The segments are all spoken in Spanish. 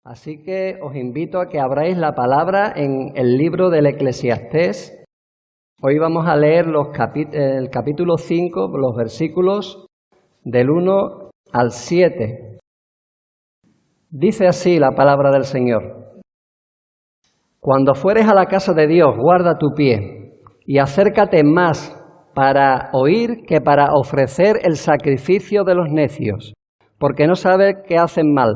Así que os invito a que abráis la palabra en el libro del Eclesiastés. Hoy vamos a leer el capítulo 5, los versículos del 1 al 7. Dice así la palabra del Señor: Cuando fueres a la casa de Dios, guarda tu pie y acércate más para oír que para ofrecer el sacrificio de los necios, porque no sabes que hacen mal.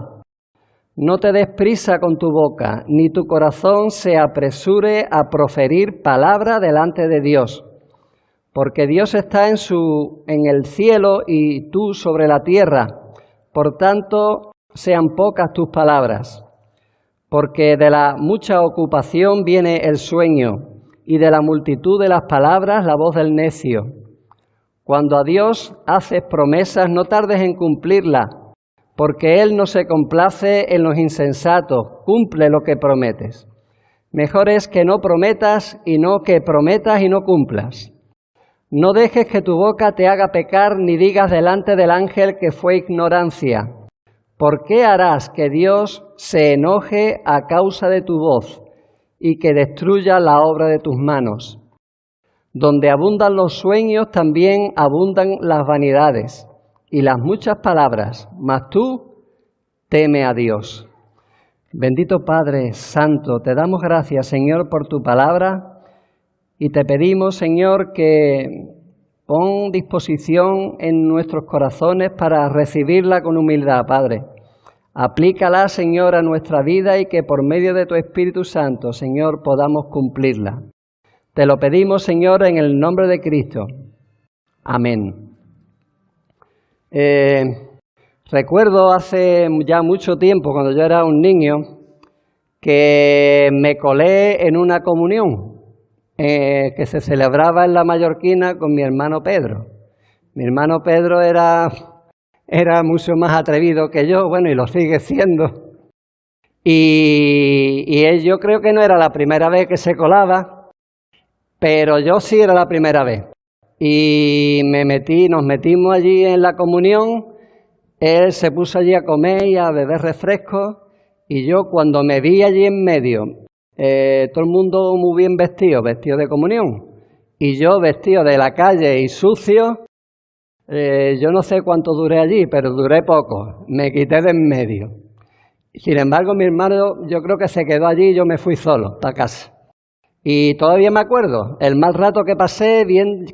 No te des prisa con tu boca, ni tu corazón se apresure a proferir palabra delante de Dios, porque Dios está en el cielo y tú sobre la tierra. Por tanto, sean pocas tus palabras, porque de la mucha ocupación viene el sueño, y de la multitud de las palabras la voz del necio. Cuando a Dios haces promesas, no tardes en cumplirlas, porque Él no se complace en los insensatos. Cumple lo que prometes. Mejor es que no prometas y no que prometas y no cumplas. No dejes que tu boca te haga pecar, ni digas delante del ángel que fue ignorancia. ¿Por qué harás que Dios se enoje a causa de tu voz y que destruya la obra de tus manos? Donde abundan los sueños, también abundan las vanidades y las muchas palabras, mas tú teme a Dios. Bendito Padre Santo, te damos gracias, Señor, por tu palabra, y te pedimos, Señor, que pon disposición en nuestros corazones para recibirla con humildad, Padre. Aplícala, Señor, a nuestra vida y que por medio de tu Espíritu Santo, Señor, podamos cumplirla. Te lo pedimos, Señor, en el nombre de Cristo. Amén. Recuerdo hace ya mucho tiempo, cuando yo era un niño, que me colé en una comunión que se celebraba en la Mallorquina con mi hermano Pedro. Mi hermano Pedro era mucho más atrevido que yo, bueno, y lo sigue siendo. Y él, yo creo que no era la primera vez que se colaba, pero yo sí era la primera vez. Y nos metimos allí en la comunión. Él se puso allí a comer y a beber refrescos, y yo cuando me vi allí en medio, todo el mundo muy bien vestido de comunión, y yo vestido de la calle y sucio, yo no sé cuánto duré allí, pero duré poco, me quité de en medio. Sin embargo, mi hermano yo creo que se quedó allí y yo me fui solo para casa. Y todavía me acuerdo el mal rato que pasé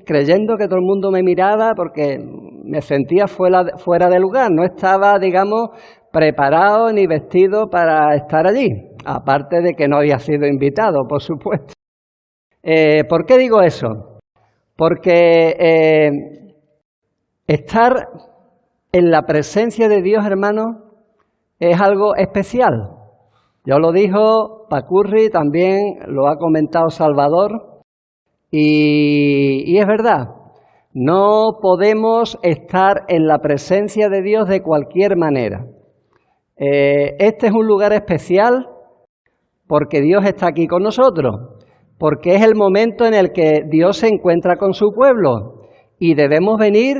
creyendo que todo el mundo me miraba, porque me sentía fuera de lugar, no estaba, digamos, preparado ni vestido para estar allí, aparte de que no había sido invitado, por supuesto. ¿Por qué digo eso? Porque estar en la presencia de Dios, hermano, es algo especial. Ya lo dijo Pacurri, también lo ha comentado Salvador, y es verdad, no podemos estar en la presencia de Dios de cualquier manera. Este es un lugar especial porque Dios está aquí con nosotros, porque es el momento en el que Dios se encuentra con su pueblo y debemos venir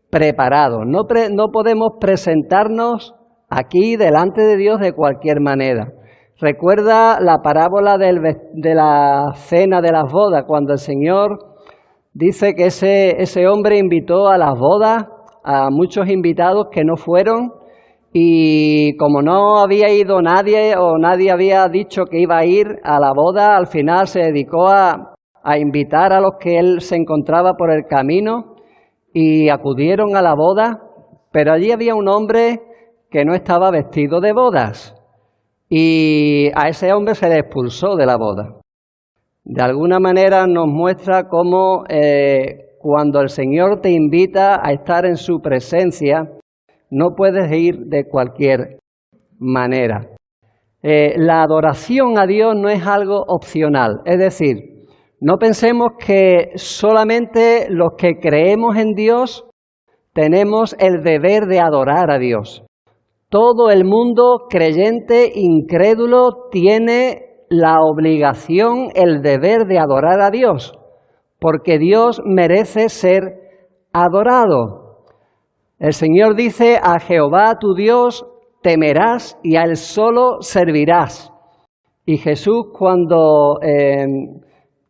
preparados. No podemos presentarnos aquí delante de Dios de cualquier manera. Recuerda la parábola de la cena de las bodas, cuando el Señor dice que ese hombre invitó a las bodas a muchos invitados que no fueron, y como no había ido nadie o nadie había dicho que iba a ir a la boda, al final se dedicó a invitar a los que él se encontraba por el camino y acudieron a la boda, pero allí había un hombre que no estaba vestido de bodas. Y a ese hombre se le expulsó de la boda. De alguna manera nos muestra cómo cuando el Señor te invita a estar en su presencia, no puedes ir de cualquier manera. La adoración a Dios no es algo opcional. Es decir, no pensemos que solamente los que creemos en Dios tenemos el deber de adorar a Dios. Todo el mundo creyente, incrédulo, tiene la obligación, el deber de adorar a Dios, porque Dios merece ser adorado. El Señor dice: a Jehová tu Dios temerás y a Él solo servirás. Y Jesús, cuando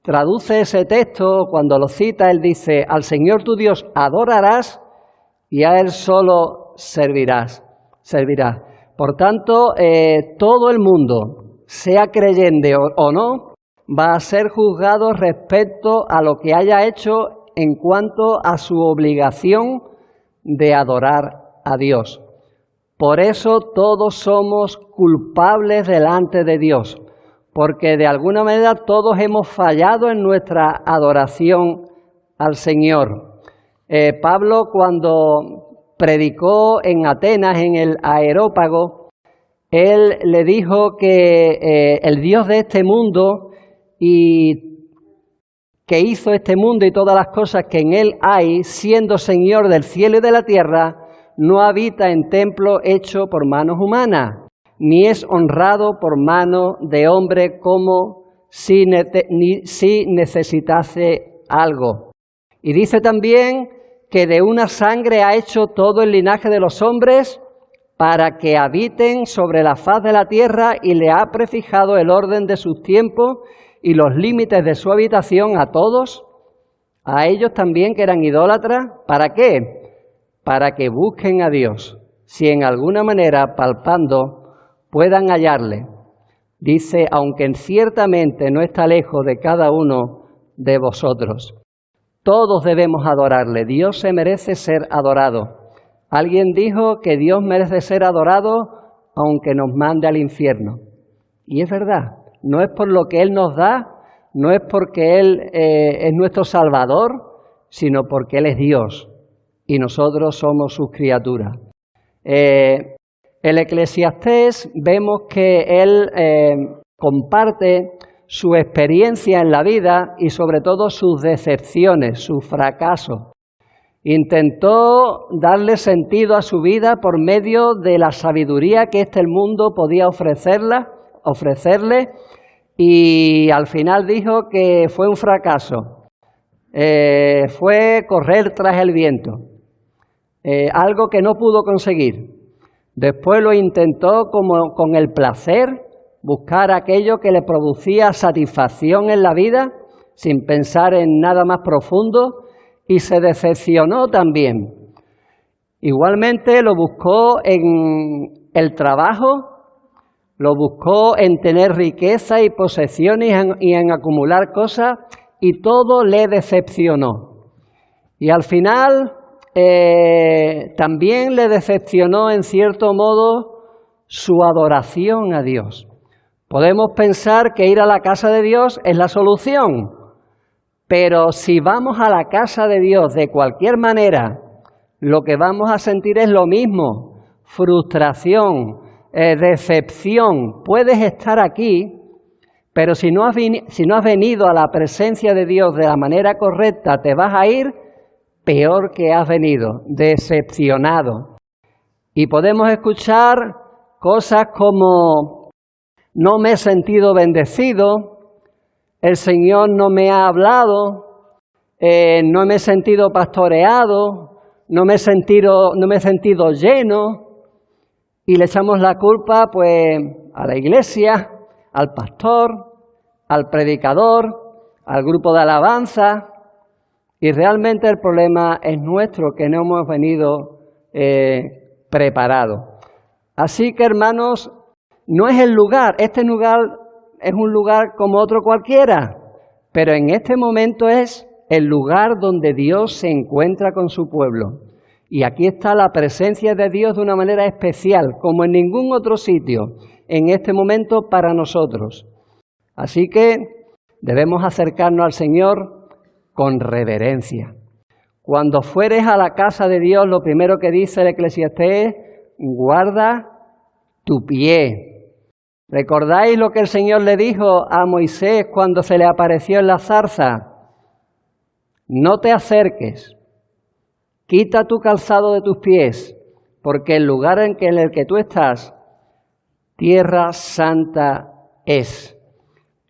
traduce ese texto, cuando lo cita, Él dice, al Señor tu Dios adorarás y a Él solo servirás. Por tanto, todo el mundo, sea creyente o no, va a ser juzgado respecto a lo que haya hecho en cuanto a su obligación de adorar a Dios. Por eso todos somos culpables delante de Dios, porque de alguna manera todos hemos fallado en nuestra adoración al Señor. Pablo, cuando predicó en Atenas, en el Areópago, él le dijo que el Dios de este mundo y que hizo este mundo y todas las cosas que en él hay, siendo Señor del cielo y de la tierra, no habita en templo hecho por manos humanas, ni es honrado por mano de hombre como si necesitase algo. Y dice también que de una sangre ha hecho todo el linaje de los hombres para que habiten sobre la faz de la tierra y le ha prefijado el orden de sus tiempos y los límites de su habitación a todos, a ellos también que eran idólatras. ¿Para qué? Para que busquen a Dios, si en alguna manera palpando puedan hallarle. Dice, aunque ciertamente no está lejos de cada uno de vosotros. Todos debemos adorarle. Dios se merece ser adorado. Alguien dijo que Dios merece ser adorado aunque nos mande al infierno. Y es verdad, no es por lo que Él nos da, no es porque Él es nuestro Salvador, sino porque Él es Dios y nosotros somos sus criaturas. El Eclesiastés vemos que él comparte su experiencia en la vida y sobre todo sus decepciones, sus fracasos. Intentó darle sentido a su vida por medio de la sabiduría que el mundo podía ofrecerle y al final dijo que fue un fracaso. Fue correr tras el viento, algo que no pudo conseguir. Después lo intentó como con el placer, buscar aquello que le producía satisfacción en la vida, sin pensar en nada más profundo, y se decepcionó también. Igualmente lo buscó en el trabajo, lo buscó en tener riqueza y posesiones y en acumular cosas, y todo le decepcionó. Y al final también le decepcionó en cierto modo su adoración a Dios. Podemos pensar que ir a la casa de Dios es la solución, pero si vamos a la casa de Dios de cualquier manera, lo que vamos a sentir es lo mismo: frustración, decepción. Puedes estar aquí, pero si no has venido a la presencia de Dios de la manera correcta, te vas a ir peor que has venido, decepcionado. Y podemos escuchar cosas como: no me he sentido bendecido, el Señor no me ha hablado, no me he sentido pastoreado, no me he sentido lleno, y le echamos la culpa pues a la iglesia, al pastor, al predicador, al grupo de alabanza. Y realmente el problema es nuestro, que no hemos venido preparados. Así que, hermanos, no es el lugar. Este lugar es un lugar como otro cualquiera, pero en este momento es el lugar donde Dios se encuentra con su pueblo. Y aquí está la presencia de Dios de una manera especial, como en ningún otro sitio, en este momento para nosotros. Así que debemos acercarnos al Señor con reverencia. Cuando fueres a la casa de Dios, lo primero que dice el Eclesiastés es: guarda tu pie. ¿Recordáis lo que el Señor le dijo a Moisés cuando se le apareció en la zarza? No te acerques, quita tu calzado de tus pies, porque el lugar en el que tú estás, tierra santa es.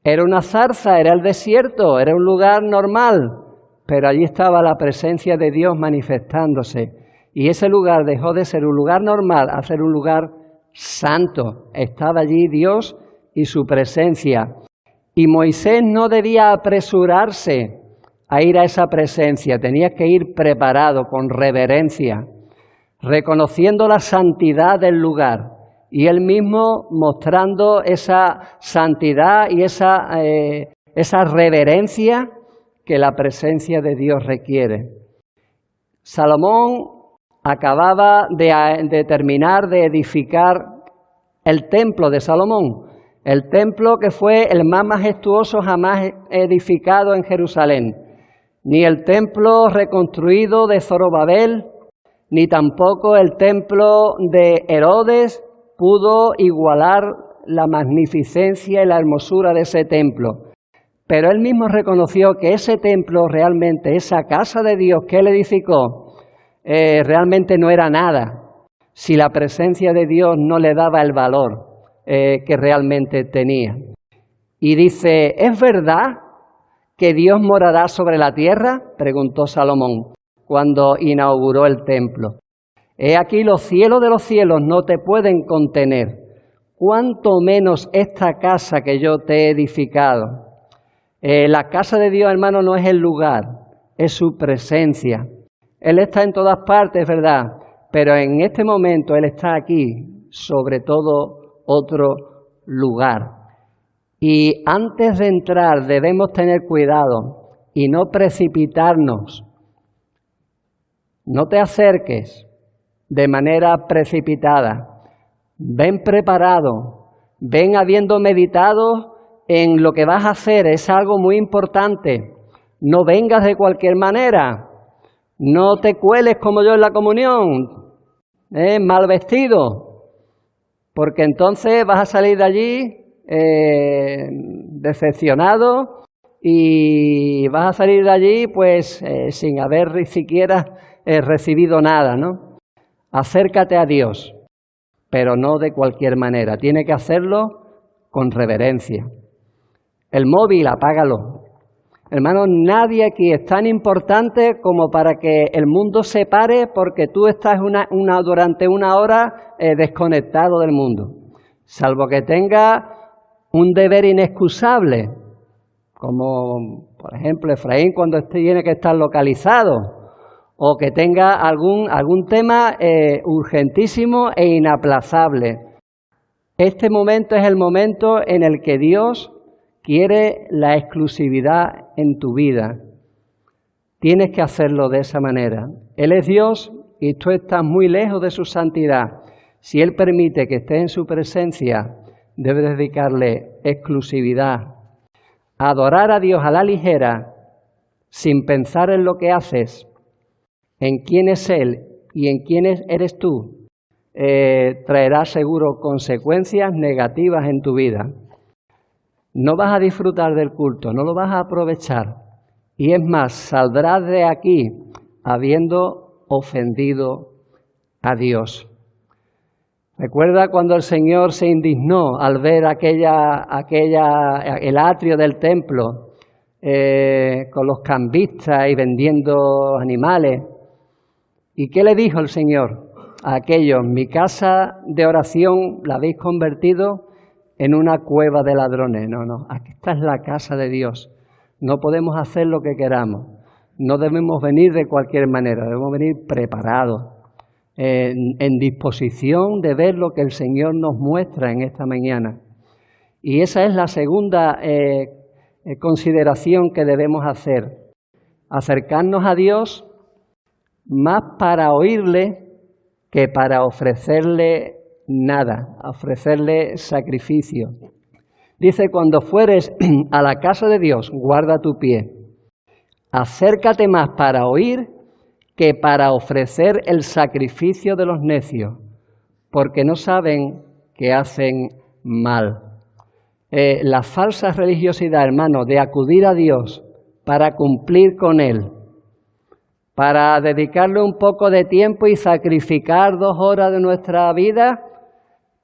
Era una zarza, era el desierto, era un lugar normal, pero allí estaba la presencia de Dios manifestándose. Y ese lugar dejó de ser un lugar normal a ser un lugar santo. Estaba allí Dios y su presencia. Y Moisés no debía apresurarse a ir a esa presencia, tenía que ir preparado con reverencia, reconociendo la santidad del lugar y él mismo mostrando esa santidad y esa reverencia que la presencia de Dios requiere. Salomón acababa de terminar de edificar el templo de Salomón, el templo que fue el más majestuoso jamás edificado en Jerusalén. Ni el templo reconstruido de Zorobabel, ni tampoco el templo de Herodes pudo igualar la magnificencia y la hermosura de ese templo. Pero él mismo reconoció que ese templo realmente, esa casa de Dios que él edificó, realmente no era nada si la presencia de Dios no le daba el valor que realmente tenía. Y dice, ¿es verdad que Dios morará sobre la tierra? Preguntó Salomón cuando inauguró el templo. He aquí los cielos de los cielos no te pueden contener, cuanto menos esta casa que yo te he edificado. La casa de Dios, hermano, no es el lugar, es su presencia. Él está en todas partes, ¿verdad? Pero en este momento Él está aquí, sobre todo otro lugar. Y antes de entrar debemos tener cuidado y no precipitarnos. No te acerques de manera precipitada. Ven preparado, ven habiendo meditado en lo que vas a hacer. Es algo muy importante. No vengas de cualquier manera. No te cueles como yo en la comunión, mal vestido, porque entonces vas a salir de allí decepcionado y vas a salir de allí pues sin haber siquiera recibido nada, ¿no? Acércate a Dios, pero no de cualquier manera. Tiene que hacerlo con reverencia. El móvil, apágalo. Hermano, nadie aquí es tan importante como para que el mundo se pare porque tú estás durante una hora desconectado del mundo. Salvo que tenga un deber inexcusable, como por ejemplo Efraín cuando tiene que estar localizado, o que tenga algún tema urgentísimo e inaplazable. Este momento es el momento en el que Dios quiere la exclusividad en tu vida. Tienes que hacerlo de esa manera. Él es Dios y tú estás muy lejos de su santidad. Si Él permite que estés en su presencia, debes dedicarle exclusividad. Adorar a Dios a la ligera, sin pensar en lo que haces, en quién es Él y en quién eres tú, traerá seguro consecuencias negativas en tu vida. No vas a disfrutar del culto, no lo vas a aprovechar. Y es más, saldrás de aquí habiendo ofendido a Dios. Recuerda cuando el Señor se indignó al ver el atrio del templo con los cambistas y vendiendo animales. ¿Y qué le dijo el Señor a aquellos? Mi casa de oración la habéis convertido en una cueva de ladrones. No, esta es la casa de Dios. No podemos hacer lo que queramos. No debemos venir de cualquier manera, debemos venir preparados, en disposición de ver lo que el Señor nos muestra en esta mañana. Y esa es la segunda consideración que debemos hacer. Acercarnos a Dios más para oírle que para ofrecerle nada, ofrecerle sacrificio. Dice, cuando fueres a la casa de Dios, guarda tu pie. Acércate más para oír que para ofrecer el sacrificio de los necios, porque no saben que hacen mal. La falsa religiosidad, hermano, de acudir a Dios para cumplir con Él, para dedicarle un poco de tiempo y sacrificar 2 horas de nuestra vida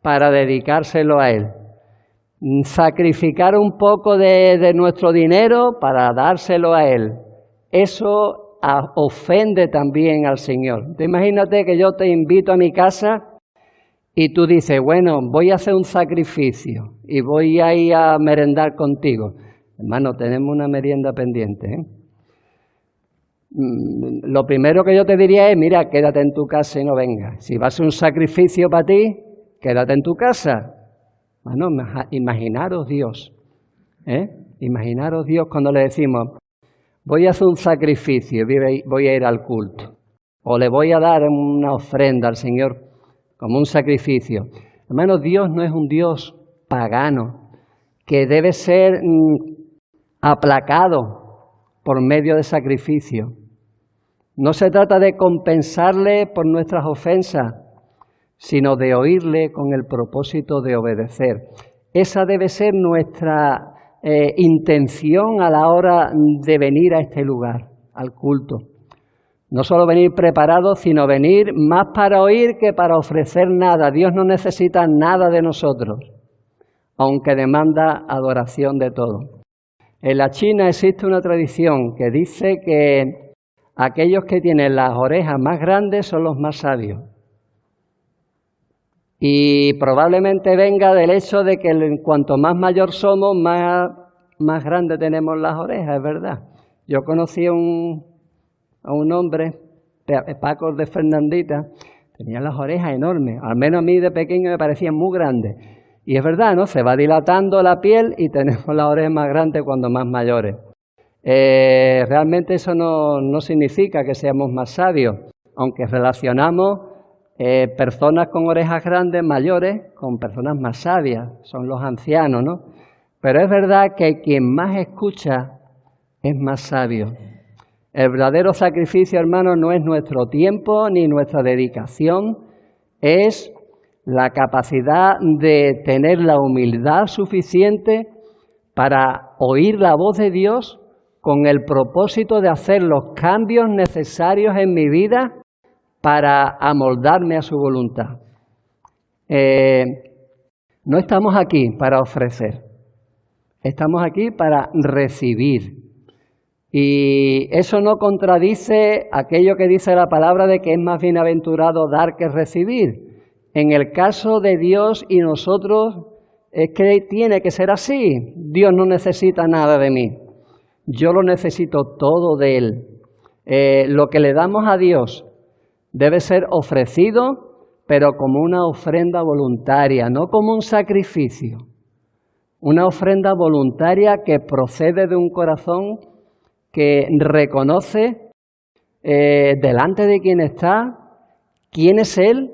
para dedicárselo a Él. Sacrificar un poco de nuestro dinero para dárselo a Él. Eso ofende también al Señor. Imagínate que yo te invito a mi casa y tú dices, bueno, voy a hacer un sacrificio y voy a ir a merendar contigo. Hermano, tenemos una merienda pendiente, ¿eh? Lo primero que yo te diría es, mira, quédate en tu casa y no vengas. Si va a ser un sacrificio para ti, quédate en tu casa. Bueno, imaginaros Dios, ¿eh? Imaginaros Dios cuando le decimos, voy a hacer un sacrificio, voy a ir al culto. O le voy a dar una ofrenda al Señor como un sacrificio. Hermanos, Dios no es un Dios pagano que debe ser aplacado por medio de sacrificio. No se trata de compensarle por nuestras ofensas, sino de oírle con el propósito de obedecer. Esa debe ser nuestra intención a la hora de venir a este lugar, al culto. No solo venir preparados, sino venir más para oír que para ofrecer nada. Dios no necesita nada de nosotros, aunque demanda adoración de todo. En la China existe una tradición que dice que aquellos que tienen las orejas más grandes son los más sabios. Y probablemente venga del hecho de que cuanto más mayor somos, más grande tenemos las orejas, es verdad. Yo conocí a un hombre, Paco de Fernandita, tenía las orejas enormes, al menos a mí de pequeño me parecían muy grandes. Y es verdad, ¿no? Se va dilatando la piel y tenemos las orejas más grandes cuando más mayores. Realmente eso no significa que seamos más sabios, aunque relacionamos personas con orejas grandes, mayores, con personas más sabias, son los ancianos, ¿no? Pero es verdad que quien más escucha es más sabio. El verdadero sacrificio, hermanos, no es nuestro tiempo ni nuestra dedicación, es la capacidad de tener la humildad suficiente para oír la voz de Dios con el propósito de hacer los cambios necesarios en mi vida para amoldarme a su voluntad. No estamos aquí para ofrecer, estamos aquí para recibir. Y eso no contradice aquello que dice la palabra de que es más bienaventurado dar que recibir. En el caso de Dios y nosotros es que tiene que ser así. Dios no necesita nada de mí. Yo lo necesito todo de Él. Lo que le damos a Dios debe ser ofrecido, pero como una ofrenda voluntaria, no como un sacrificio. Una ofrenda voluntaria que procede de un corazón que reconoce delante de quien está quién es Él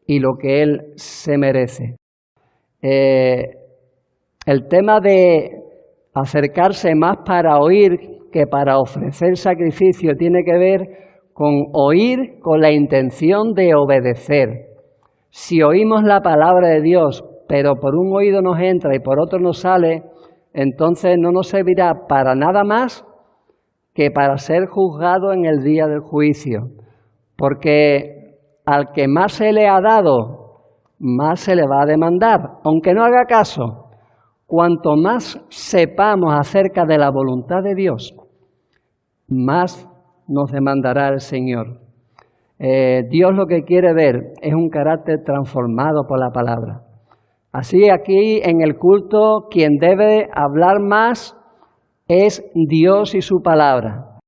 y lo que Él se merece. El tema de acercarse más para oír que para ofrecer sacrificio tiene que ver con oír con la intención de obedecer. Si oímos la palabra de Dios, pero por un oído nos entra y por otro nos sale, entonces no nos servirá para nada más que para ser juzgado en el día del juicio. Porque al que más se le ha dado, más se le va a demandar, aunque no haga caso. Cuanto más sepamos acerca de la voluntad de Dios, más nos demandará el Señor. Dios lo que quiere ver es un carácter transformado por la palabra. Así aquí en el culto quien debe hablar más es Dios y su palabra.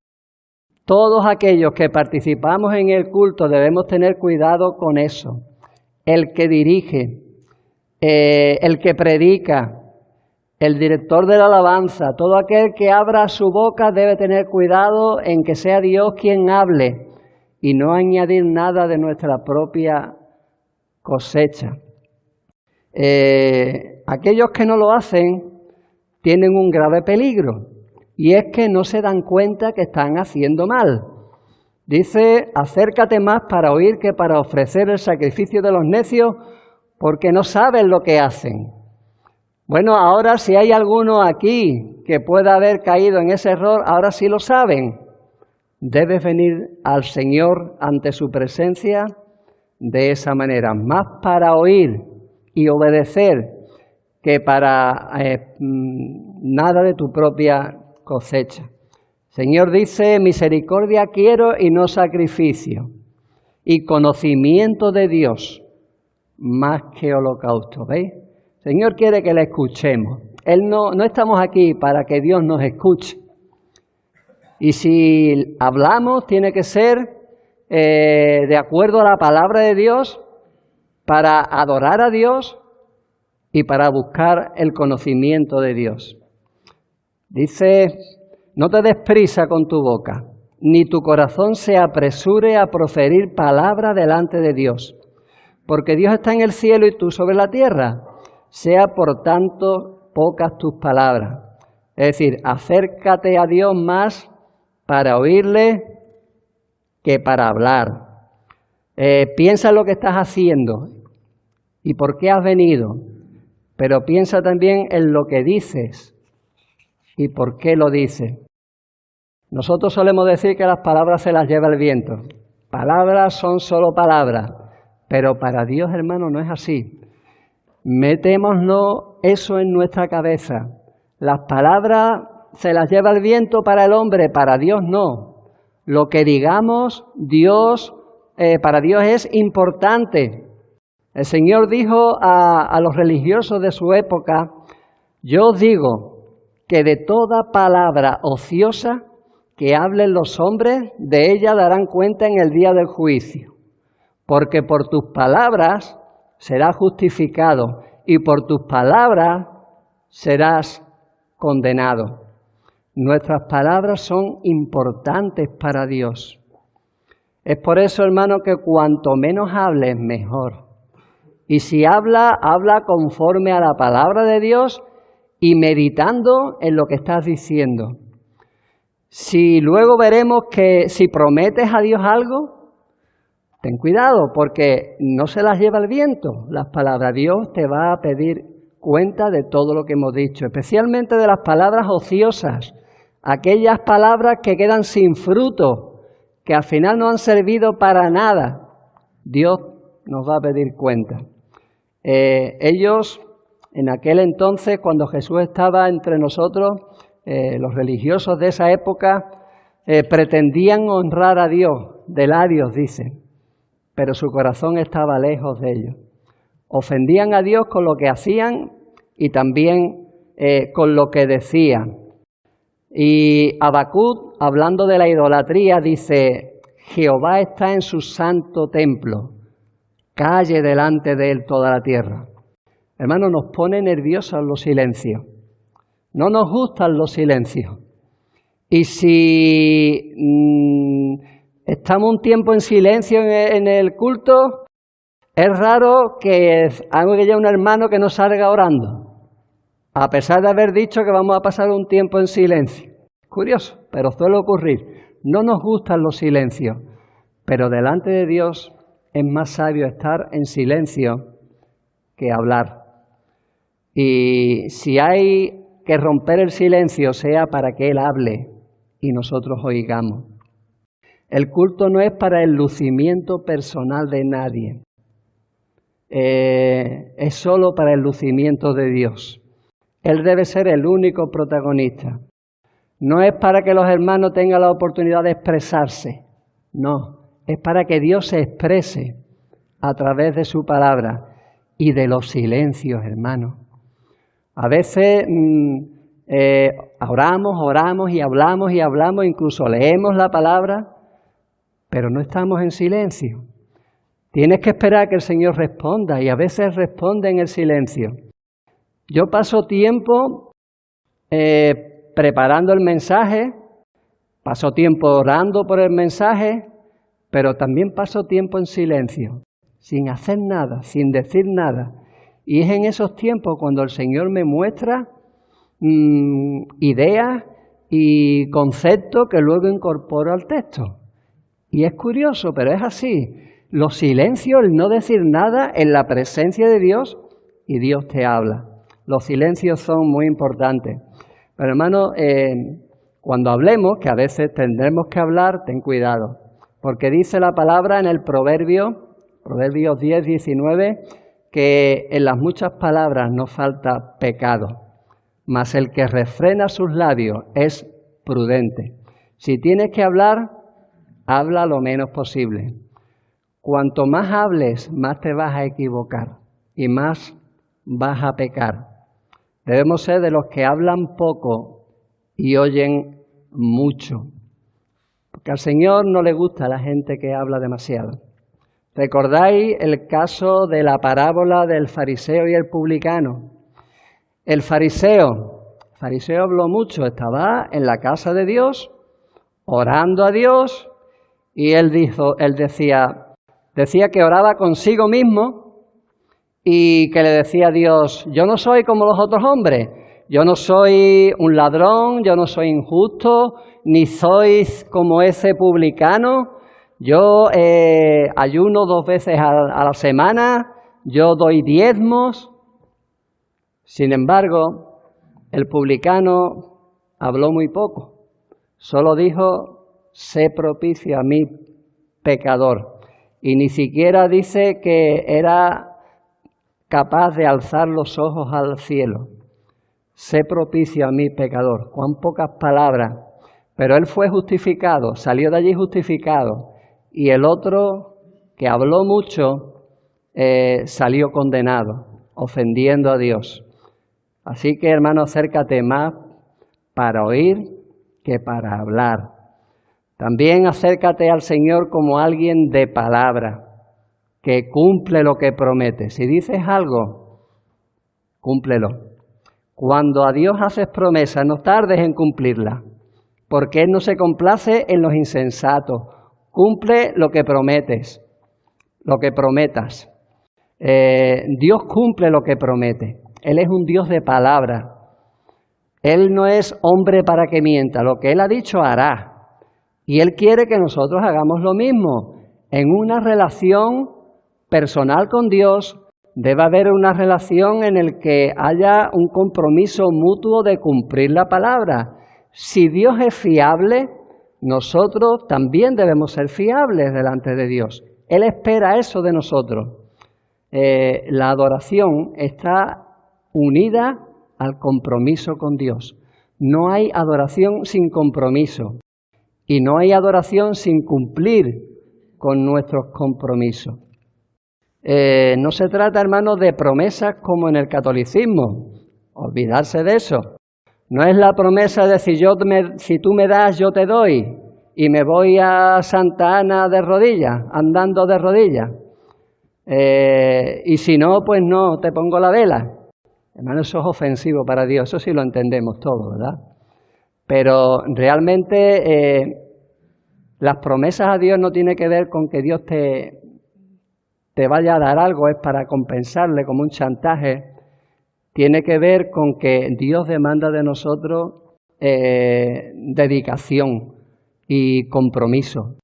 Todos aquellos que participamos en el culto debemos tener cuidado con eso. El que dirige, el que predica, el director de la alabanza, todo aquel que abra su boca debe tener cuidado en que sea Dios quien hable y no añadir nada de nuestra propia cosecha. Aquellos que no lo hacen tienen un grave peligro y es que no se dan cuenta que están haciendo mal. Dice, acércate más para oír que para ofrecer el sacrificio de los necios porque no saben lo que hacen. Bueno, ahora si hay alguno aquí que pueda haber caído en ese error, ahora sí lo saben. Debes venir al Señor ante su presencia de esa manera, más para oír y obedecer que para nada de tu propia cosecha. Señor dice, misericordia quiero y no sacrificio, y conocimiento de Dios, más que holocausto. ¿Veis? El Señor quiere que le escuchemos. No estamos aquí para que Dios nos escuche. Y si hablamos, tiene que ser de acuerdo a la palabra de Dios, para adorar a Dios y para buscar el conocimiento de Dios. Dice, no te des prisa con tu boca, ni tu corazón se apresure a proferir palabra delante de Dios, porque Dios está en el cielo y tú sobre la tierra. Sea por tanto pocas tus palabras. Es decir, acércate a Dios más para oírle que para hablar. Piensa en lo que estás haciendo y por qué has venido, pero piensa también en lo que dices y por qué lo dices. Nosotros solemos decir que las palabras se las lleva el viento. Palabras son solo palabras, pero para Dios, hermano, no es así. Metémonos eso en nuestra cabeza. Las palabras se las lleva el viento para el hombre, para Dios no. Lo que digamos, para Dios es importante. El Señor dijo a los religiosos de su época, yo os digo que de toda palabra ociosa que hablen los hombres, de ella darán cuenta en el día del juicio. Porque por tus palabras serás justificado y por tus palabras serás condenado. Nuestras palabras son importantes para Dios. Es por eso, hermano, que cuanto menos hables, mejor. Y si habla conforme a la palabra de Dios y meditando en lo que estás diciendo. Si luego veremos que si prometes a Dios algo, ten cuidado, porque no se las lleva el viento las palabras. Dios te va a pedir cuenta de todo lo que hemos dicho, especialmente de las palabras ociosas, aquellas palabras que quedan sin fruto, que al final no han servido para nada. Dios nos va a pedir cuenta. Ellos, en aquel entonces, cuando Jesús estaba entre nosotros, los religiosos de esa época pretendían honrar a Dios, de labios dicen, pero su corazón estaba lejos de ellos. Ofendían a Dios con lo que hacían y también con lo que decían. Y Habacuc, hablando de la idolatría, dice, Jehová está en su santo templo, calle delante de él toda la tierra. Hermano, nos pone nerviosos los silencios. No nos gustan los silencios. Y si estamos un tiempo en silencio en el culto, es raro que haya un hermano que no salga orando, a pesar de haber dicho que vamos a pasar un tiempo en silencio. Curioso, pero suele ocurrir. No nos gustan los silencios, pero delante de Dios es más sabio estar en silencio que hablar. Y si hay que romper el silencio, sea para que Él hable y nosotros oigamos. El culto no es para el lucimiento personal de nadie. Es solo para el lucimiento de Dios. Él debe ser el único protagonista. No es para que los hermanos tengan la oportunidad de expresarse. No, es para que Dios se exprese a través de su palabra y de los silencios, hermanos. A veces oramos y hablamos, incluso leemos la palabra, pero no estamos en silencio. Tienes que esperar que el Señor responda y a veces responde en el silencio. Yo paso tiempo preparando el mensaje, paso tiempo orando por el mensaje, pero también paso tiempo en silencio, sin hacer nada, sin decir nada. Y es en esos tiempos cuando el Señor me muestra ideas y conceptos que luego incorporo al texto. Y es curioso, pero es así. Los silencios, el no decir nada en la presencia de Dios y Dios te habla. Los silencios son muy importantes. Pero hermano, cuando hablemos, que a veces tendremos que hablar, ten cuidado. Porque dice la palabra en el Proverbios 10, 19, que en las muchas palabras no falta pecado, mas el que refrena sus labios es prudente. Si tienes que hablar, habla lo menos posible. Cuanto más hables, más te vas a equivocar y más vas a pecar. Debemos ser de los que hablan poco y oyen mucho. Porque al Señor no le gusta la gente que habla demasiado. ¿Recordáis el caso de la parábola del fariseo y el publicano? El fariseo habló mucho, estaba en la casa de Dios, orando a Dios, y él decía que oraba consigo mismo y que le decía a Dios, yo no soy como los otros hombres, yo no soy un ladrón, yo no soy injusto, ni soy como ese publicano, yo ayuno 2 veces a la semana, yo doy diezmos. Sin embargo, el publicano habló muy poco, solo dijo, sé propicio a mí, pecador. Y ni siquiera dice que era capaz de alzar los ojos al cielo. Sé propicio a mí, pecador. Cuán pocas palabras. Pero él fue justificado, salió de allí justificado. Y el otro, que habló mucho, salió condenado, ofendiendo a Dios. Así que, hermano, acércate más para oír que para hablar. También acércate al Señor como alguien de palabra, que cumple lo que promete. Si dices algo, cúmplelo. Cuando a Dios haces promesas, no tardes en cumplirla, porque Él no se complace en los insensatos. Cumple lo que prometes, lo que prometas. Dios cumple lo que promete. Él es un Dios de palabra. Él no es hombre para que mienta. Lo que Él ha dicho hará. Y Él quiere que nosotros hagamos lo mismo. En una relación personal con Dios, debe haber una relación en la que haya un compromiso mutuo de cumplir la palabra. Si Dios es fiable, nosotros también debemos ser fiables delante de Dios. Él espera eso de nosotros. La adoración está unida al compromiso con Dios. No hay adoración sin compromiso y no hay adoración sin cumplir con nuestros compromisos. No se trata, hermanos, de promesas como en el catolicismo. Olvidarse de eso. No es la promesa de si tú me das, yo te doy y me voy a Santa Ana de rodillas, andando de rodillas. Y si no, pues no, te pongo la vela. Hermano, eso es ofensivo para Dios, eso sí lo entendemos todos, ¿verdad? Pero realmente las promesas a Dios no tienen que ver con que Dios te vaya a dar algo, es para compensarle como un chantaje. Tiene que ver con que Dios demanda de nosotros dedicación y compromiso.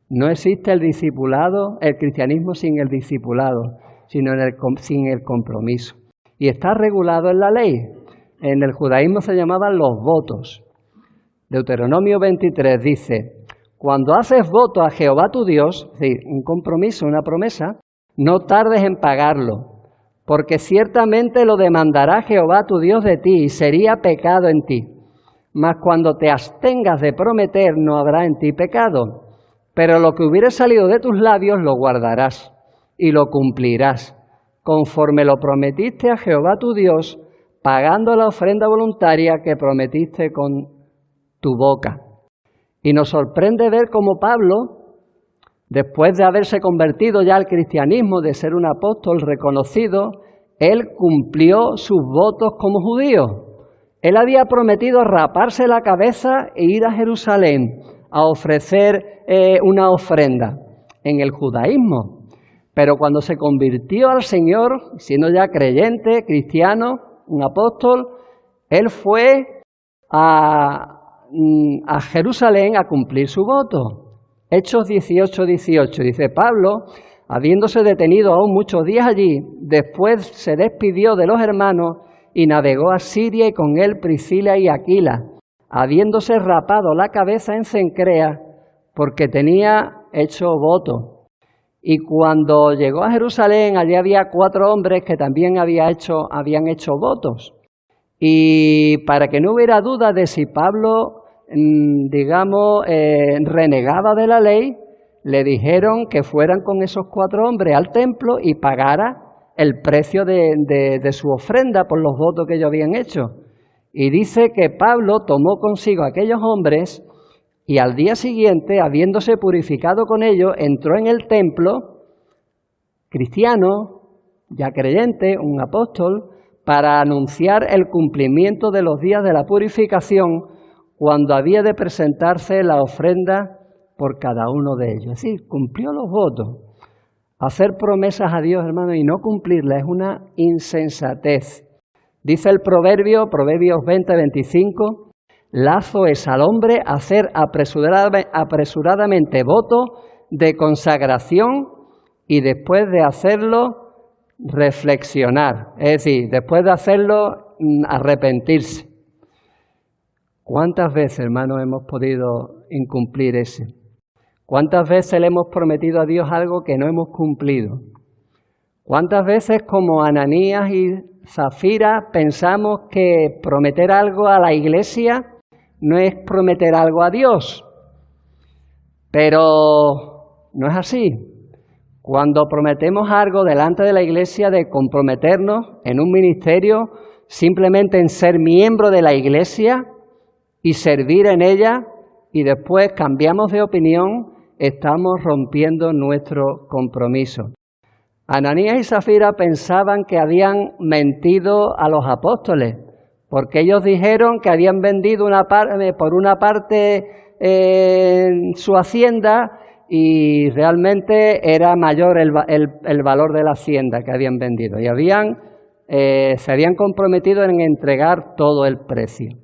No existe el discipulado, el cristianismo sin el discipulado, sino sin el compromiso. Y está regulado en la ley. En el judaísmo se llamaban los votos. Deuteronomio 23 dice, cuando haces voto a Jehová tu Dios, es decir, un compromiso, una promesa, no tardes en pagarlo, porque ciertamente lo demandará Jehová tu Dios de ti y sería pecado en ti. Mas cuando te abstengas de prometer, no habrá en ti pecado. Pero lo que hubiere salido de tus labios lo guardarás y lo cumplirás, conforme lo prometiste a Jehová tu Dios, pagando la ofrenda voluntaria que prometiste con tu boca. Y nos sorprende ver cómo Pablo, después de haberse convertido ya al cristianismo, de ser un apóstol reconocido, él cumplió sus votos como judío. Él había prometido raparse la cabeza e ir a Jerusalén a ofrecer una ofrenda en el judaísmo. Pero cuando se convirtió al Señor, siendo ya creyente, cristiano, un apóstol, él fue a Jerusalén a cumplir su voto. Hechos 18:18, dice Pablo, habiéndose detenido aún muchos días allí, después se despidió de los hermanos y navegó a Siria y con él Priscila y Aquila, habiéndose rapado la cabeza en Cencrea, porque tenía hecho voto. Y cuando llegó a Jerusalén, allí había 4 hombres que también habían hecho votos. Y para que no hubiera duda de si Pablo, renegaba de la ley, le dijeron que fueran con esos 4 hombres al templo y pagara el precio de su ofrenda por los votos que ellos habían hecho. Y dice que Pablo tomó consigo a aquellos hombres y al día siguiente, habiéndose purificado con ellos, entró en el templo, cristiano, ya creyente, un apóstol, para anunciar el cumplimiento de los días de la purificación cuando había de presentarse la ofrenda por cada uno de ellos. Es decir, cumplió los votos. Hacer promesas a Dios, hermano, y no cumplirlas es una insensatez. Dice el Proverbios 20:25, lazo es al hombre hacer apresuradamente voto de consagración y después de hacerlo reflexionar. Es decir, después de hacerlo arrepentirse. ¿Cuántas veces, hermanos, hemos podido incumplir ese? ¿Cuántas veces le hemos prometido a Dios algo que no hemos cumplido? ¿Cuántas veces, como Ananías y Zafira, pensamos que prometer algo a la iglesia no es prometer algo a Dios? Pero no es así. Cuando prometemos algo delante de la iglesia de comprometernos en un ministerio, simplemente en ser miembro de la iglesia y servir en ella, y después cambiamos de opinión, estamos rompiendo nuestro compromiso. Ananías y Zafira pensaban que habían mentido a los apóstoles, porque ellos dijeron que habían vendido por una parte su hacienda y realmente era mayor el valor de la hacienda que habían vendido. Y se habían comprometido en entregar todo el precio.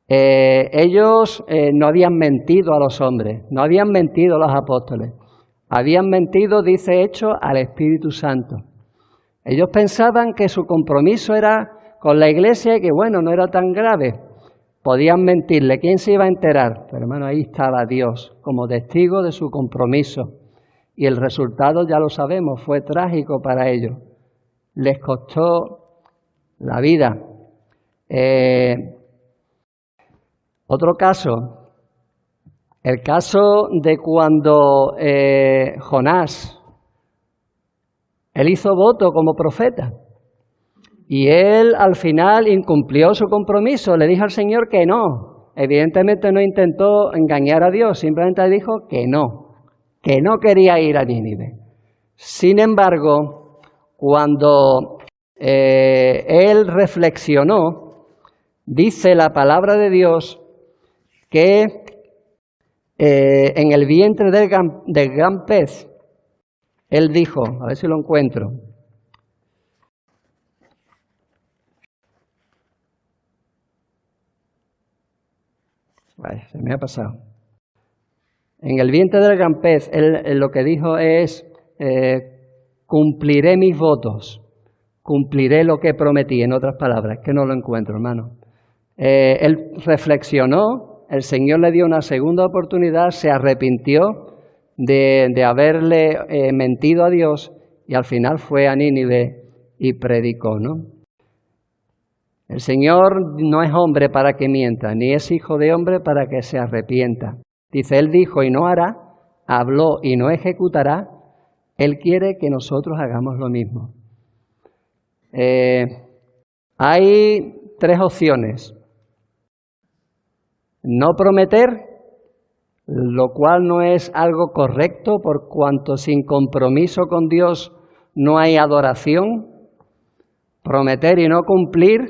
Ellos no habían mentido a los hombres, no habían mentido a los apóstoles. Habían mentido, dice Hechos, al Espíritu Santo. Ellos pensaban que su compromiso era con la iglesia y que, bueno, no era tan grave. Podían mentirle. ¿Quién se iba a enterar? Pero, hermano, ahí estaba Dios como testigo de su compromiso. Y el resultado, ya lo sabemos, fue trágico para ellos. Les costó la vida. Otro caso. El caso de cuando Jonás, él hizo voto como profeta y él al final incumplió su compromiso, le dijo al Señor que no. Evidentemente no intentó engañar a Dios, simplemente dijo que no quería ir a Nínive. Sin embargo, cuando él reflexionó, dice la palabra de Dios que en el vientre del gran pez, él dijo, a ver si lo encuentro. Vale, se me ha pasado. En el vientre del gran pez, él lo que dijo es, cumpliré mis votos, cumpliré lo que prometí, en otras palabras, que no lo encuentro, hermano. Él reflexionó. El Señor le dio una segunda oportunidad, se arrepintió de haberle mentido a Dios y al final fue a Nínive y predicó, ¿no? El Señor no es hombre para que mienta, ni es hijo de hombre para que se arrepienta. Dice, Él dijo y no hará, habló y no ejecutará. Él quiere que nosotros hagamos lo mismo. Hay 3 opciones. No prometer, lo cual no es algo correcto por cuanto sin compromiso con Dios no hay adoración. Prometer y no cumplir,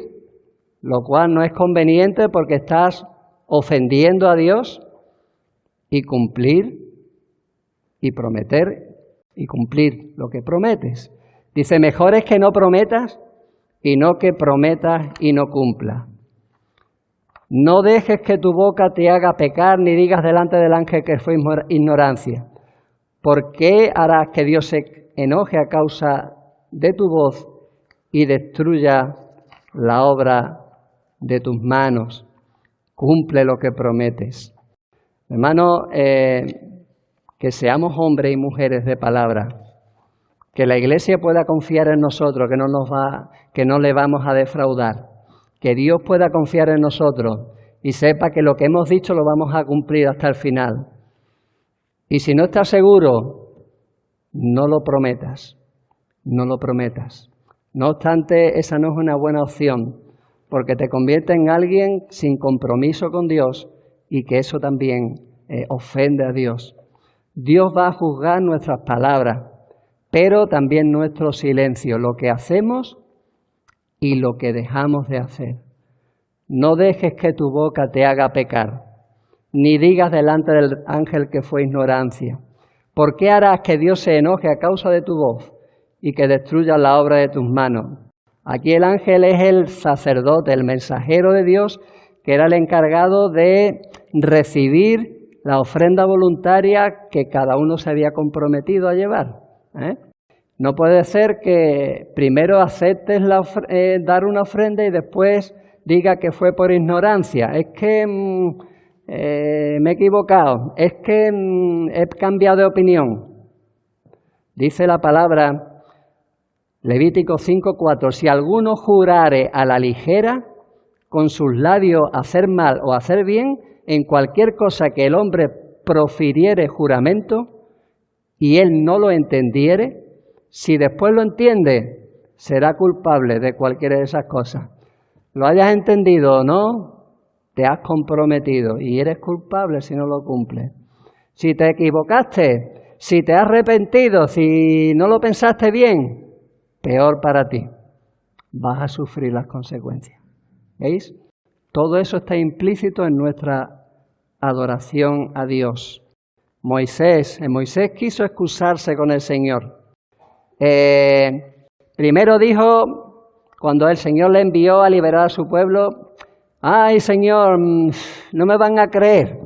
lo cual no es conveniente porque estás ofendiendo a Dios. Y cumplir y prometer y cumplir lo que prometes. Dice, mejor es que no prometas y no que prometas y no cumplas. No dejes que tu boca te haga pecar, ni digas delante del ángel que fue ignorancia. ¿Por qué harás que Dios se enoje a causa de tu voz y destruya la obra de tus manos? Cumple lo que prometes. Hermano, que seamos hombres y mujeres de palabra. Que la iglesia pueda confiar en nosotros, que no le vamos a defraudar. Que Dios pueda confiar en nosotros y sepa que lo que hemos dicho lo vamos a cumplir hasta el final. Y si no estás seguro, no lo prometas, no lo prometas. No obstante, esa no es una buena opción, porque te convierte en alguien sin compromiso con Dios y que eso también ofende a Dios. Dios va a juzgar nuestras palabras, pero también nuestro silencio, lo que hacemos y lo que dejamos de hacer. No dejes que tu boca te haga pecar, ni digas delante del ángel que fue ignorancia. ¿Por qué harás que Dios se enoje a causa de tu voz y que destruya la obra de tus manos? Aquí el ángel es el sacerdote, el mensajero de Dios, que era el encargado de recibir la ofrenda voluntaria que cada uno se había comprometido a llevar. No puede ser que primero aceptes dar una ofrenda y después diga que fue por ignorancia. Es que me he equivocado, es que he cambiado de opinión. Dice la palabra, Levítico 5:4, si alguno jurare a la ligera, con sus labios hacer mal o hacer bien, en cualquier cosa que el hombre profiriere juramento y él no lo entendiere, si después lo entiende, será culpable de cualquiera de esas cosas. Lo hayas entendido o no, te has comprometido y eres culpable si no lo cumples. Si te equivocaste, si te has arrepentido, si no lo pensaste bien, peor para ti. Vas a sufrir las consecuencias. ¿Veis? Todo eso está implícito en nuestra adoración a Dios. Moisés quiso excusarse con el Señor. Primero dijo, cuando el Señor le envió a liberar a su pueblo, ¡ay, Señor, no me van a creer!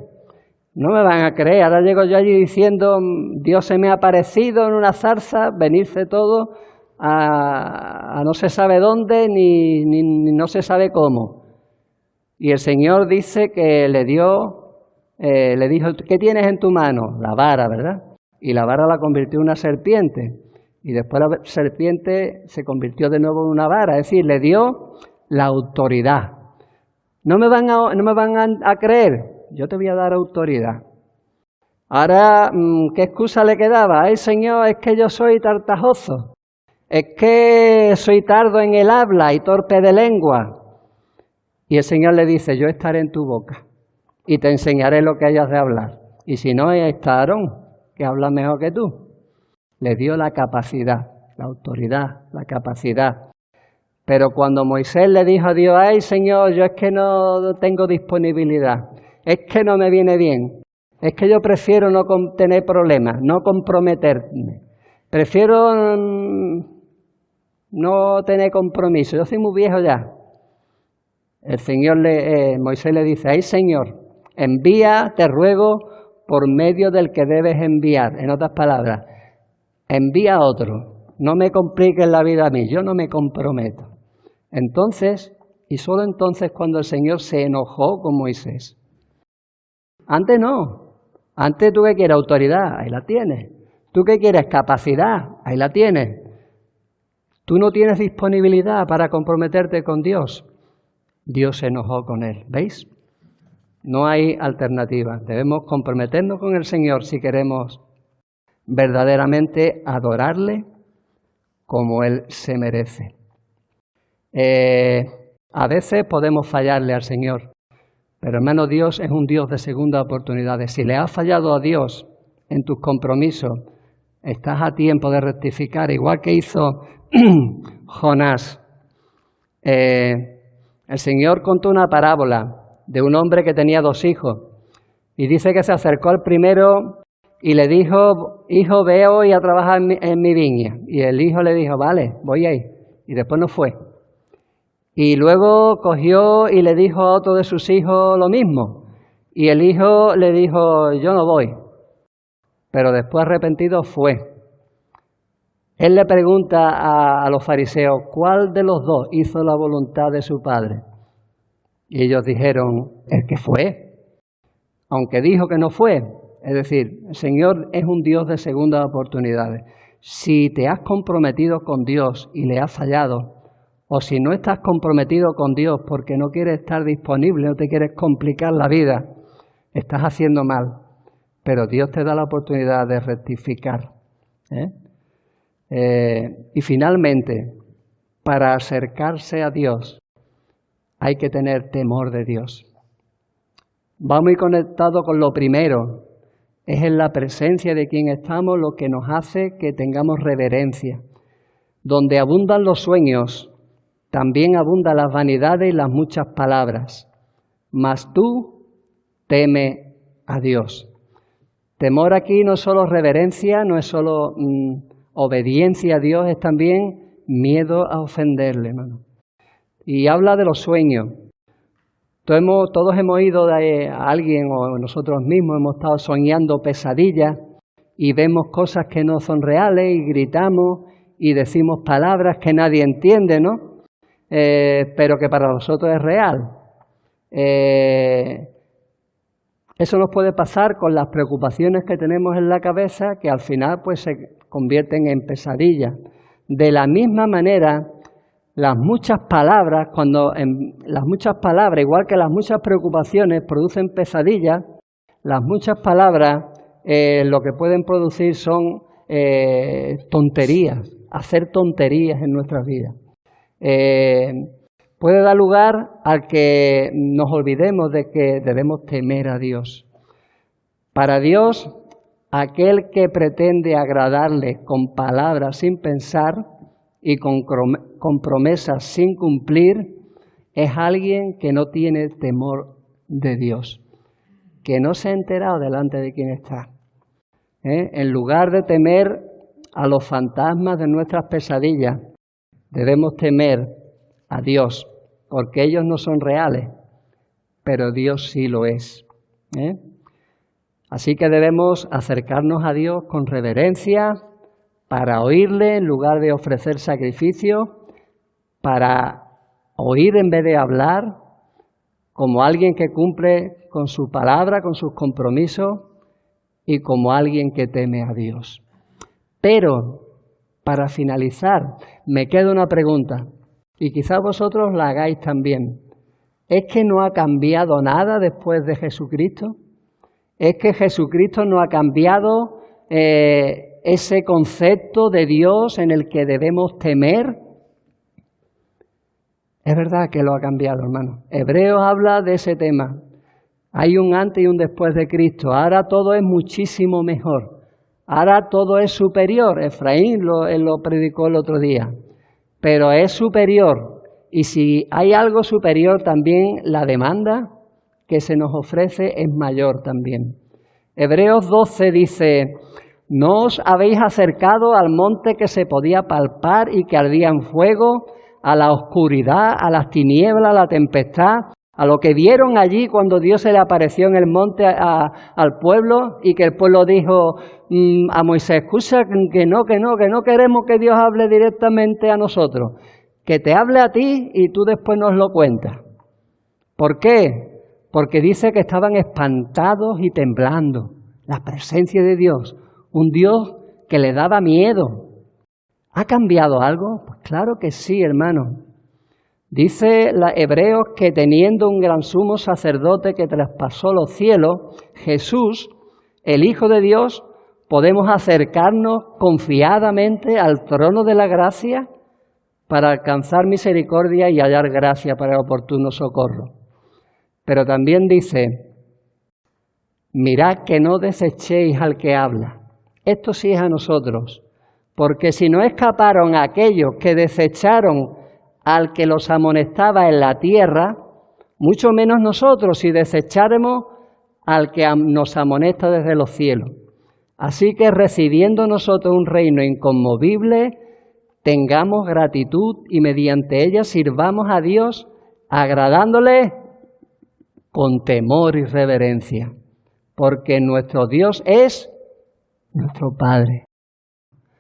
No me van a creer. Ahora llego yo allí diciendo, Dios se me ha aparecido en una zarza, venirse todo a no se sabe dónde ni no se sabe cómo. Y el Señor dice que le dijo, ¿qué tienes en tu mano? La vara, ¿verdad? Y la vara la convirtió en una serpiente. Y después la serpiente se convirtió de nuevo en una vara. Es decir, le dio la autoridad. No me van a creer. Yo te voy a dar autoridad. Ahora, ¿qué excusa le quedaba? Ay, Señor, es que yo soy tartajoso. Es que soy tardo en el habla y torpe de lengua. Y el Señor le dice, yo estaré en tu boca y te enseñaré lo que hayas de hablar. Y si no, ahí está Aarón, que habla mejor que tú. Le dio la capacidad, la autoridad, la capacidad. Pero cuando Moisés le dijo a Dios, ay, Señor, yo es que no tengo disponibilidad, es que no me viene bien, es que yo prefiero no tener problemas, no comprometerme, prefiero no tener compromiso, yo soy muy viejo ya. Moisés le dice, ay, Señor, envía, te ruego, por medio del que debes enviar. En otras palabras, envía a otro, no me compliques la vida a mí, yo no me comprometo. Entonces, y solo entonces, cuando el Señor se enojó con Moisés. Antes no, antes tú que quieres autoridad, ahí la tienes. Tú que quieres capacidad, ahí la tienes. Tú no tienes disponibilidad para comprometerte con Dios. Dios se enojó con él, ¿veis? No hay alternativa. Debemos comprometernos con el Señor si queremos verdaderamente adorarle como Él se merece. A veces podemos fallarle al Señor, pero hermano, Dios es un Dios de segunda oportunidades. Si le has fallado a Dios en tus compromisos, estás a tiempo de rectificar, igual que hizo Jonás. El Señor contó una parábola de un hombre que tenía 2 hijos y dice que se acercó al primero y le dijo, hijo, ve hoy a trabajar en mi viña. Y el hijo le dijo, vale, voy ahí. Y después no fue. Y luego cogió y le dijo a otro de sus hijos lo mismo. Y el hijo le dijo, yo no voy. Pero después arrepentido fue. Él le pregunta a los fariseos, ¿cuál de los 2 hizo la voluntad de su padre? Y ellos dijeron, el que fue. Aunque dijo que no fue. Es decir, el Señor es un Dios de segundas oportunidades. Si te has comprometido con Dios y le has fallado, o si no estás comprometido con Dios porque no quieres estar disponible, no te quieres complicar la vida, estás haciendo mal. pero Dios te da la oportunidad de rectificar. Y finalmente, para acercarse a Dios, hay que tener temor de Dios. Va muy conectado con lo primero. Es en la presencia de quien estamos lo que nos hace que tengamos reverencia. Donde abundan los sueños, también abundan las vanidades y las muchas palabras. Mas tú teme a Dios. Temor aquí no es solo reverencia, no es solo obediencia a Dios, es también miedo a ofenderle, hermano. Y habla de los sueños. Todos hemos oído de alguien o nosotros mismos hemos estado soñando pesadillas y vemos cosas que no son reales y gritamos y decimos palabras que nadie entiende, ¿no? Pero que para nosotros es real. Eso nos puede pasar con las preocupaciones que tenemos en la cabeza, que al final pues se convierten en pesadillas. De la misma manera, las muchas palabras, igual que las muchas preocupaciones producen pesadillas, las muchas palabras lo que pueden producir son tonterías, hacer tonterías en nuestras vidas. Puede dar lugar a que nos olvidemos de que debemos temer a Dios. Para Dios, aquel que pretende agradarle con palabras sin pensar y con promesas sin cumplir, es alguien que no tiene temor de Dios, que no se ha enterado delante de quién está. En lugar de temer a los fantasmas de nuestras pesadillas, debemos temer a Dios, porque ellos no son reales, pero Dios sí lo es. Así que debemos acercarnos a Dios con reverencia, para oírle en lugar de ofrecer sacrificio, para oír en vez de hablar, como alguien que cumple con su palabra, con sus compromisos, y como alguien que teme a Dios. Pero, para finalizar, me queda una pregunta, y quizás vosotros la hagáis también. ¿Es que no ha cambiado nada después de Jesucristo? ¿Es que Jesucristo no ha cambiado ese concepto de Dios en el que debemos temer? Es verdad que lo ha cambiado, hermano. Hebreos habla de ese tema. Hay un antes y un después de Cristo. Ahora todo es muchísimo mejor. Ahora todo es superior. Efraín lo predicó el otro día. Pero es superior. Y si hay algo superior, también la demanda que se nos ofrece es mayor también. Hebreos 12 dice: ¿no os habéis acercado al monte que se podía palpar y que ardía en fuego, a la oscuridad, a las tinieblas, a la tempestad, a lo que vieron allí cuando Dios se le apareció en el monte al pueblo y que el pueblo dijo a Moisés: escucha, que no queremos que Dios hable directamente a nosotros, que te hable a ti y tú después nos lo cuentas? ¿Por qué? Porque dice que estaban espantados y temblando. La presencia de Dios, un Dios que le daba miedo. ¿Ha cambiado algo? Pues claro que sí, hermano. Dice Hebreos que teniendo un gran sumo sacerdote que traspasó los cielos, Jesús, el Hijo de Dios, podemos acercarnos confiadamente al trono de la gracia para alcanzar misericordia y hallar gracia para el oportuno socorro. Pero también dice: mirad que no desechéis al que habla. Esto sí es a nosotros, porque si no escaparon aquellos que desecharon al que los amonestaba en la tierra, mucho menos nosotros si desecháremos al que nos amonesta desde los cielos. Así que recibiendo nosotros un reino inconmovible, tengamos gratitud y mediante ella sirvamos a Dios, agradándole con temor y reverencia, porque nuestro Dios es nuestro Padre.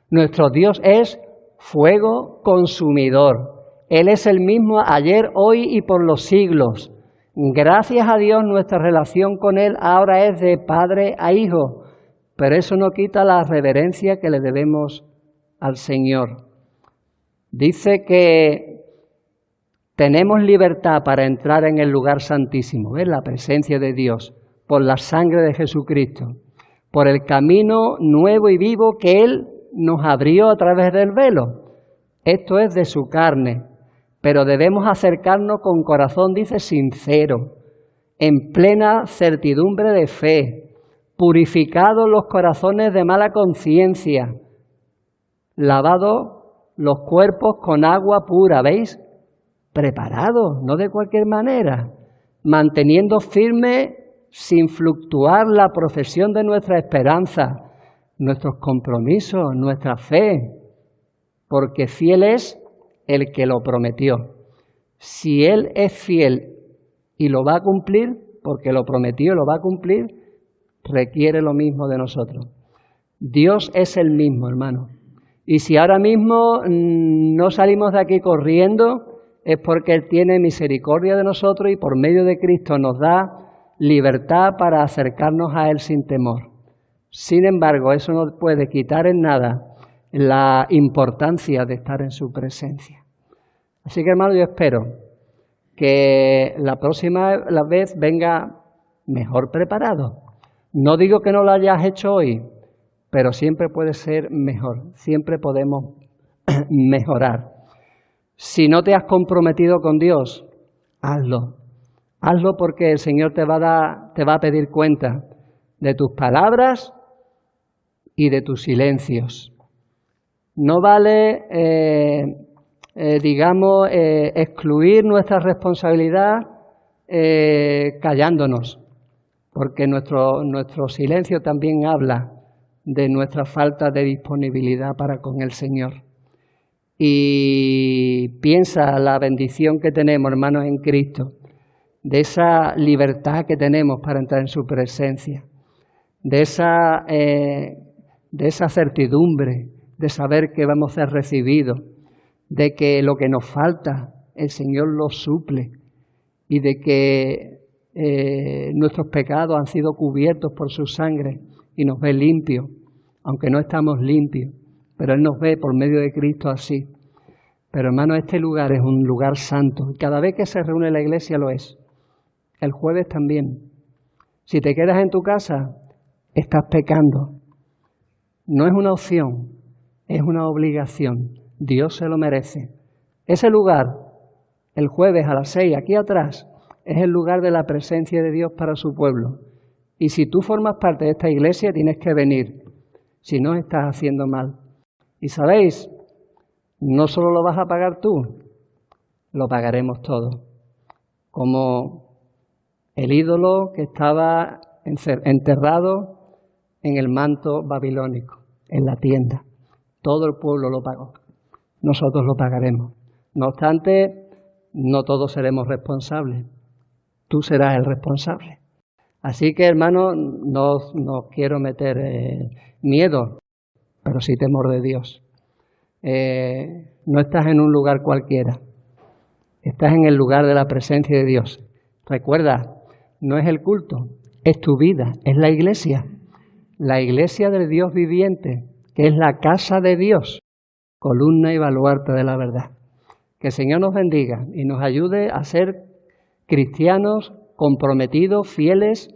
Nuestro Dios es fuego consumidor. Él es el mismo ayer, hoy y por los siglos. Gracias a Dios nuestra relación con Él ahora es de padre a hijo, pero eso no quita la reverencia que le debemos al Señor. Dice que tenemos libertad para entrar en el lugar santísimo, ¿ves? La presencia de Dios, por la sangre de Jesucristo. por el camino nuevo y vivo que Él nos abrió a través del velo. Esto es de su carne, pero debemos acercarnos con corazón, dice, sincero, en plena certidumbre de fe, purificados los corazones de mala conciencia, lavados los cuerpos con agua pura, ¿veis? Preparados, no de cualquier manera, manteniendo firme sin fluctuar la profesión de nuestra esperanza, nuestros compromisos, nuestra fe, porque fiel es el que lo prometió. Si Él es fiel y lo va a cumplir, porque lo prometió y lo va a cumplir, requiere lo mismo de nosotros. Dios es el mismo, hermano. Y si ahora mismo no salimos de aquí corriendo, es porque Él tiene misericordia de nosotros y por medio de Cristo nos da libertad para acercarnos a Él sin temor. Sin embargo, eso no puede quitar en nada la importancia de estar en su presencia. Así que, hermano, yo espero que la próxima vez venga mejor preparado. No digo que no lo hayas hecho hoy, pero siempre puede ser mejor, siempre podemos mejorar. Si no te has comprometido con Dios, hazlo. Hazlo porque el Señor te va a pedir cuenta de tus palabras y de tus silencios. No vale, excluir nuestra responsabilidad callándonos, porque nuestro silencio también habla de nuestra falta de disponibilidad para con el Señor. Y piensa la bendición que tenemos, hermanos, en Cristo, de esa libertad que tenemos para entrar en su presencia, de esa certidumbre de saber que vamos a ser recibidos, de que lo que nos falta el Señor lo suple y de que nuestros pecados han sido cubiertos por su sangre y nos ve limpios, aunque no estamos limpios, pero Él nos ve por medio de Cristo así. Pero hermano, este lugar es un lugar santo y cada vez que se reúne la iglesia lo es. El jueves también. Si te quedas en tu casa, estás pecando. No es una opción, es una obligación. Dios se lo merece. Ese lugar, el jueves a las 6, aquí atrás, es el lugar de la presencia de Dios para su pueblo. Y si tú formas parte de esta iglesia, tienes que venir. Si no, estás haciendo mal. Y sabéis, no solo lo vas a pagar tú, lo pagaremos todos. Como el ídolo que estaba enterrado en el manto babilónico, en la tienda. Todo el pueblo lo pagó. Nosotros lo pagaremos. No obstante, no todos seremos responsables. Tú serás el responsable. Así que, hermano, no quiero meter miedo, pero sí temor de Dios. No estás en un lugar cualquiera. Estás en el lugar de la presencia de Dios. Recuerda, no es el culto, es tu vida, es la iglesia del Dios viviente, que es la casa de Dios, columna y baluarte de la verdad. Que el Señor nos bendiga y nos ayude a ser cristianos comprometidos, fieles,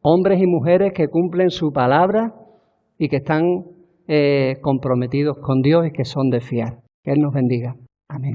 hombres y mujeres que cumplen su palabra y que están comprometidos con Dios y que son de fiar. Que Él nos bendiga. Amén.